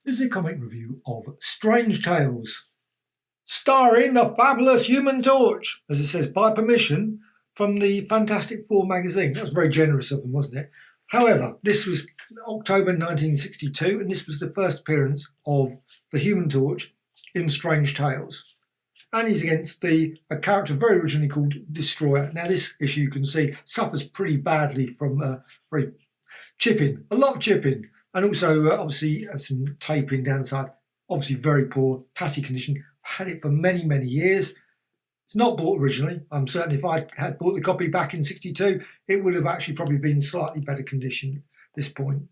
This is a comic review of Strange Tales, starring the fabulous Human Torch, as it says, by permission from the Fantastic Four magazine. That was very generous of them, wasn't it? However, this was October 1962, and this was the first appearance of the Human Torch in Strange Tales. And he's against a character very originally called Destroyer. Now, this issue, you can see, suffers pretty badly from very chipping, a lot of chipping, and also obviously some taping down the side. Obviously very poor, tatty condition. Had it for many, many years. It's not bought originally. I'm certain if I had bought the copy back in 62, it would have actually probably been slightly better condition at this point.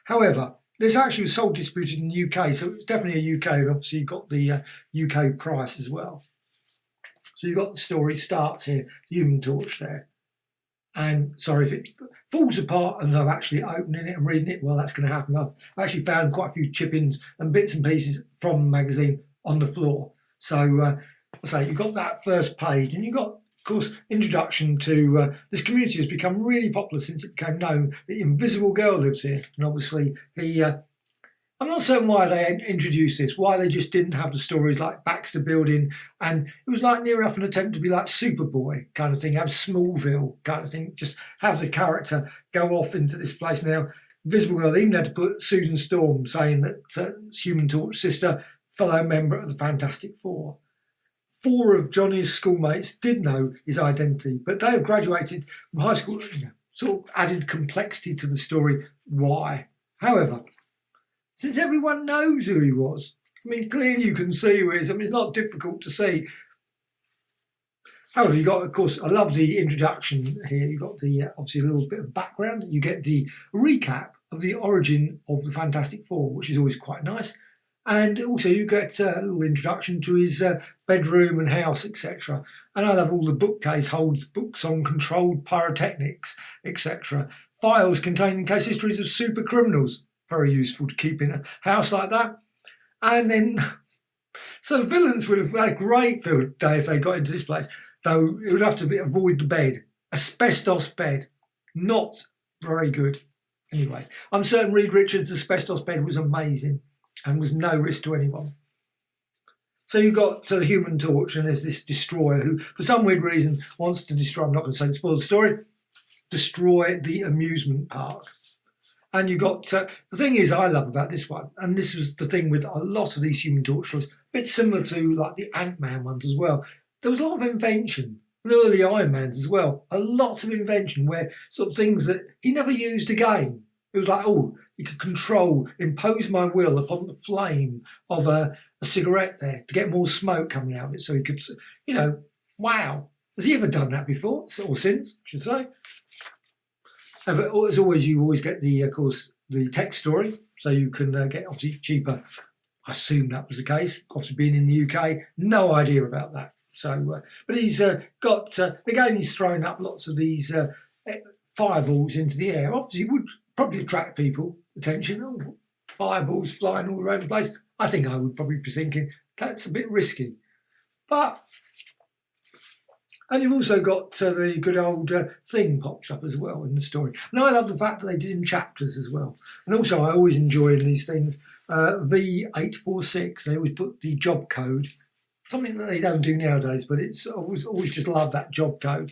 However, this actually was sold distributed in the UK, so it's definitely a UK, and obviously you got the UK price as well. So you've got the story starts here, Human Torch there. And sorry if it falls apart and I'm actually opening it and reading it, well, that's going to happen. I've actually found quite a few chippings and bits and pieces from the magazine on the floor. So, you've got that first page, and you've got, of course, introduction to this community has become really popular since it became known that the Invisible Girl lives here. And obviously, I'm not certain why they introduced this, why they just didn't have the stories like Baxter Building, and it was like near enough an attempt to be like Superboy kind of thing, have Smallville kind of thing, just have the character go off into this place. Now, Invisible Girl, they even had to put Susan Storm saying that Human Torch sister, fellow member of the Fantastic Four. 4 of Johnny's schoolmates did know his identity, but they have graduated from high school, sort of added complexity to the story. Why? However, since everyone knows who he was, I mean, clearly you can see who he is. I mean, it's not difficult to see. However, you got, of course, I love the introduction here. You've got the, obviously, a little bit of background. You get the recap of the origin of the Fantastic Four, which is always quite nice. And also you get a little introduction to his bedroom and house, etc. And I love all the bookcase holds books on controlled pyrotechnics, etc. Files containing case histories of super criminals. Very useful to keep in a house like that. And then, so the villains would have had a great field day if they got into this place, though it would have to avoid the bed. Asbestos bed. Not very good. Anyway, I'm certain Reed Richards' asbestos bed was amazing and was no risk to anyone. So you've got the Human Torch, and there's this Destroyer who, for some weird reason, wants to destroy, I'm not going to say to spoil the story, destroy the amusement park. And you got, the thing is I love about this one, and this was the thing with a lot of these Human Torch stories, a bit similar to like the Ant-Man ones as well. There was a lot of invention, and early Iron Mans as well. A lot of invention where sort of things that he never used again. It was like, oh, he could control, impose my will upon the flame of a cigarette there to get more smoke coming out of it so he could, wow. Has he ever done that before, or since, I should say? As always, you always get the, of course, the text story, so you can get obviously cheaper. I assume that was the case. Obviously, being in the UK, no idea about that. So, but he's got again. He's thrown up lots of these fireballs into the air. Obviously, would probably attract people attention. Oh, fireballs flying all around the place. I think I would probably be thinking that's a bit risky, but. And you've also got the good old thing pops up as well in the story. And I love the fact that they did in chapters as well. And also I always enjoy in these things, V846, they always put the job code, something that they don't do nowadays, but it's always just love that job code.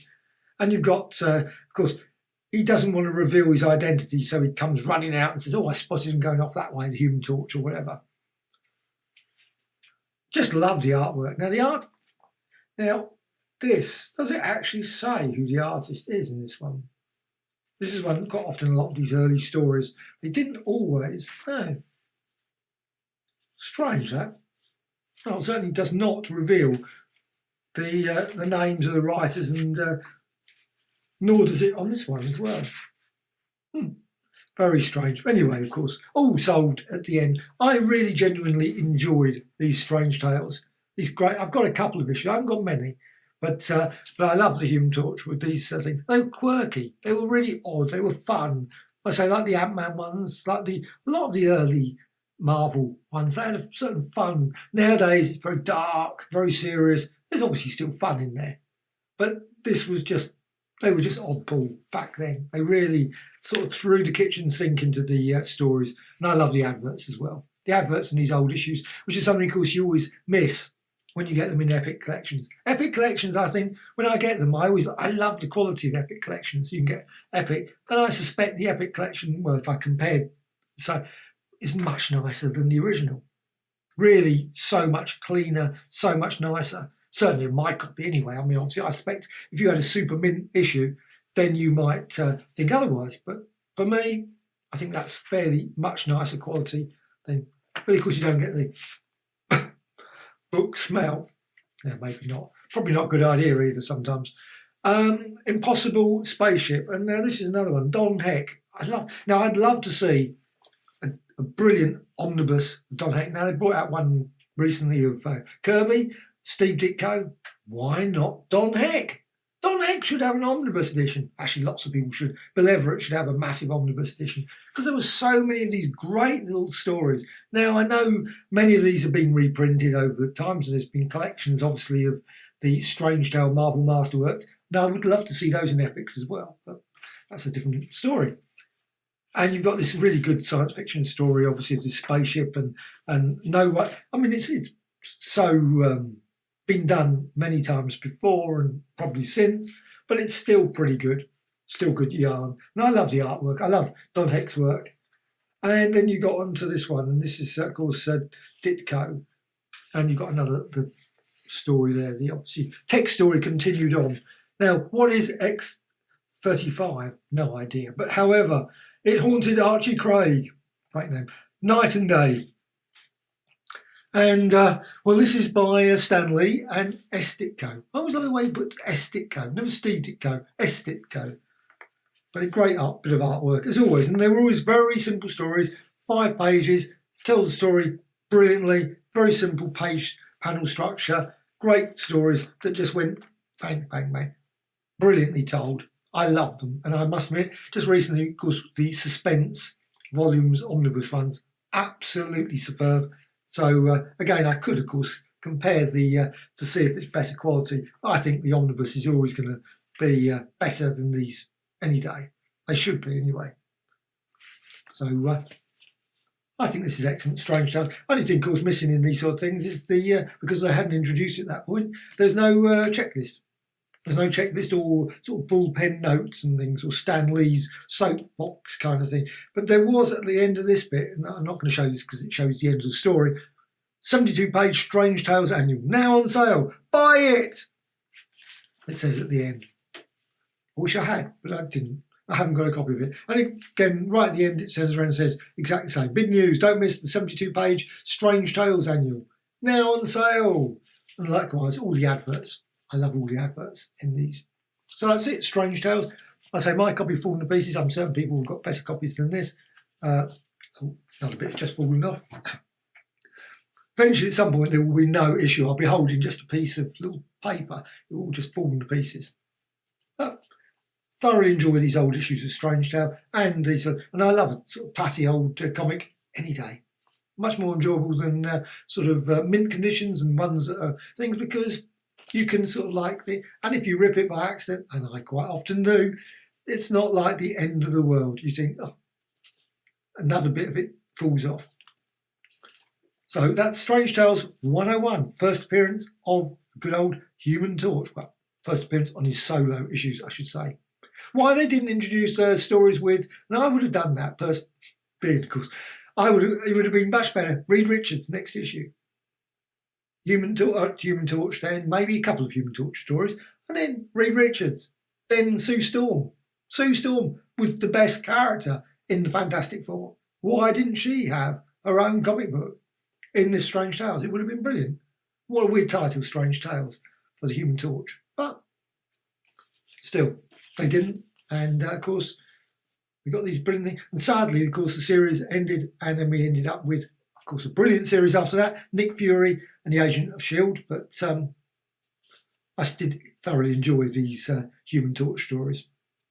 And you've got, of course, he doesn't want to reveal his identity, so he comes running out and says, oh, I spotted him going off that way, the Human Torch or whatever. Just love the artwork. Now, this, does it actually say who the artist is in this one? This is one, quite often a lot of these early stories, they didn't always, no. Strange that. Well, it certainly does not reveal the names of the writers, and nor does it on this one as well. Very strange. Anyway, of course, all solved at the end. I really genuinely enjoyed these Strange Tales. These great. I've got a couple of issues. I haven't got many. But I love the Human Torch with these things. They were quirky. They were really odd. They were fun. I say like the Ant-Man ones, like a lot of the early Marvel ones. They had a certain fun. Nowadays it's very dark, very serious. There's obviously still fun in there, but this was just, they were just oddball back then. They really sort of threw the kitchen sink into the stories, and I love the adverts as well. the adverts in these old issues, which is something, of course, you always miss when you get them in Epic collections. Epic collections, I think, when I get them, I love the quality of Epic collections. You can get Epic, and I suspect the Epic collection, well, if I compared, so is much nicer than the original. Really, so much cleaner, so much nicer. Certainly in my copy anyway. I mean, obviously, I expect if you had a super mint issue, then you might think otherwise. But for me, I think that's fairly much nicer quality than, but of course you don't get the book smell. Yeah, maybe not. Probably not a good idea either sometimes. Impossible Spaceship. And now this is another one. Don Heck. I'd love to see a brilliant omnibus of Don Heck. Now they brought out one recently of Kirby, Steve Ditko. Why not Don Heck? Don Heck should have an omnibus edition. Actually, lots of people should. Bill Everett should have a massive omnibus edition because there were so many of these great little stories. Now, I know many of these have been reprinted over time, so there's been collections, obviously, of the Strange Tale Marvel Masterworks. Now, I would love to see those in Epics as well, but that's a different story. And you've got this really good science fiction story, obviously, of this spaceship and no way. I mean, it's so been done many times before and probably since, but it's still pretty good. Still good yarn. And I love the artwork. I love Don Heck's work. And then you got onto this one, and this is, of course, Ditko. And you've got the story there. The obviously text story continued on. Now, what is X35? No idea. But however, it haunted Archie Craig. Great name. Night and day. And, well, this is by Stan Lee and S. Ditko. I always love the way he puts S. Ditko. Never Steve Ditko, S. Ditko. But a great bit of artwork, as always. And they were always very simple stories, 5 pages, tell the story brilliantly, very simple panel structure, great stories that just went bang, bang, bang. Brilliantly told. I loved them. And I must admit, just recently, of course, the Suspense volumes, omnibus ones, absolutely superb. So again, I could, of course, compare to see if it's better quality. I think the omnibus is always going to be better than these any day. They should be anyway. So I think this is excellent. Strange Tales. Only thing, of course, missing in these sort of things is because they hadn't introduced it at that point, there's no checklist. There's no checklist or sort of bullpen notes and things, or Stan Lee's soapbox kind of thing. But there was at the end of this bit, and I'm not going to show this because it shows the end of the story, 72-page Strange Tales Annual, now on sale. Buy it! It says at the end. I wish I had, but I didn't. I haven't got a copy of it. And again, right at the end, it turns around and says exactly the same. Big news, don't miss the 72-page Strange Tales Annual, now on sale. And likewise, all the adverts. I love all the adverts in these. So that's it, Strange Tales. I say my copy fallen to pieces. I'm certain people have got better copies than this. Another bit just falling off. Eventually, at some point, there will be no issue. I'll be holding just a piece of little paper. It will just fall to pieces. But thoroughly enjoy these old issues of Strange Tale, and and I love a sort of tatty old comic any day. Much more enjoyable than sort of mint conditions and ones that are things, because you can sort of and if you rip it by accident, and I quite often do, it's not like the end of the world. You think, oh, another bit of it falls off. So that's Strange Tales 101, first appearance of the good old Human Torch. Well, first appearance on his solo issues, I should say. Why they didn't introduce stories with, and I would have done that first, of course, it would have been much better. Reed Richards' next issue. Human Torch, then maybe a couple of Human Torch stories, and then Reed Richards, then Sue Storm. Sue Storm was the best character in the Fantastic Four. Why didn't she have her own comic book in this Strange Tales? It would have been brilliant. What a weird title, Strange Tales, for the Human Torch. But still, they didn't. And of course, we got these brilliant things. And sadly, of course, the series ended, and then we ended up with, of course, a brilliant series after that, Nick Fury and the Agent of S.H.I.E.L.D. But I did thoroughly enjoy these Human Torch stories.